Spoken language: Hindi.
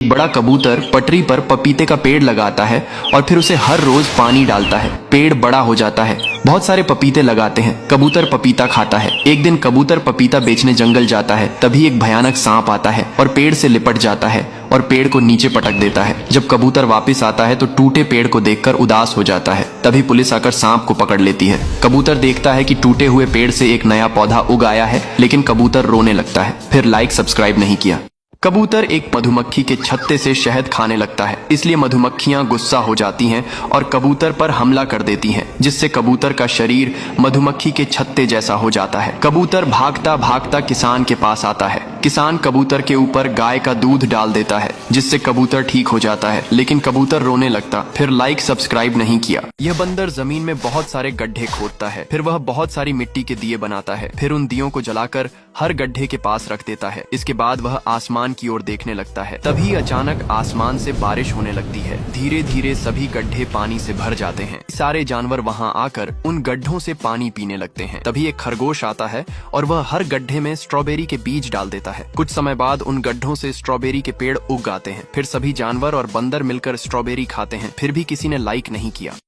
एक बड़ा कबूतर पटरी पर पपीते का पेड़ लगाता है और फिर उसे हर रोज पानी डालता है। पेड़ बड़ा हो जाता है, बहुत सारे पपीते लगाते हैं। कबूतर पपीता खाता है। एक दिन कबूतर पपीता बेचने जंगल जाता है, तभी एक भयानक सांप आता है और पेड़ से लिपट जाता है और पेड़ को नीचे पटक देता है। जब कबूतर वापस आता है तो टूटे पेड़ को देखकर उदास हो जाता है। तभी पुलिस आकर सांप को पकड़ लेती है। कबूतर देखता है कि टूटे हुए पेड़ से एक नया पौधा उग आया है, लेकिन कबूतर रोने लगता है। फिर लाइक सब्सक्राइब नहीं किया। कबूतर एक मधुमक्खी के छत्ते से शहद खाने लगता है, इसलिए मधुमक्खियां गुस्सा हो जाती हैं और कबूतर पर हमला कर देती हैं, जिससे कबूतर का शरीर मधुमक्खी के छत्ते जैसा हो जाता है। कबूतर भागता भागता किसान के पास आता है। किसान कबूतर के ऊपर गाय का दूध डाल देता है, जिससे कबूतर ठीक हो जाता है, लेकिन कबूतर रोने लगता। फिर लाइक सब्सक्राइब नहीं किया। यह बंदर जमीन में बहुत सारे गड्ढे खोदता है, फिर वह बहुत सारी मिट्टी के दिए बनाता है, फिर उन दियों को जलाकर हर गड्ढे के पास रख देता है। इसके बाद वह आसमान की ओर देखने लगता है। तभी अचानक आसमान से बारिश होने लगती है। धीरे धीरे सभी गड्ढे पानी से भर जाते हैं। सारे जानवर वहां आकर उन गड्ढों से पानी पीने लगते हैं। तभी एक खरगोश आता है और वह हर गड्ढे में स्ट्रॉबेरी के बीज डाल देता है। कुछ समय बाद उन गड्ढों से स्ट्रॉबेरी के पेड़ उग आते हैं। फिर सभी जानवर और बंदर मिलकर स्ट्रॉबेरी खाते हैं। फिर भी किसी ने लाइक नहीं किया।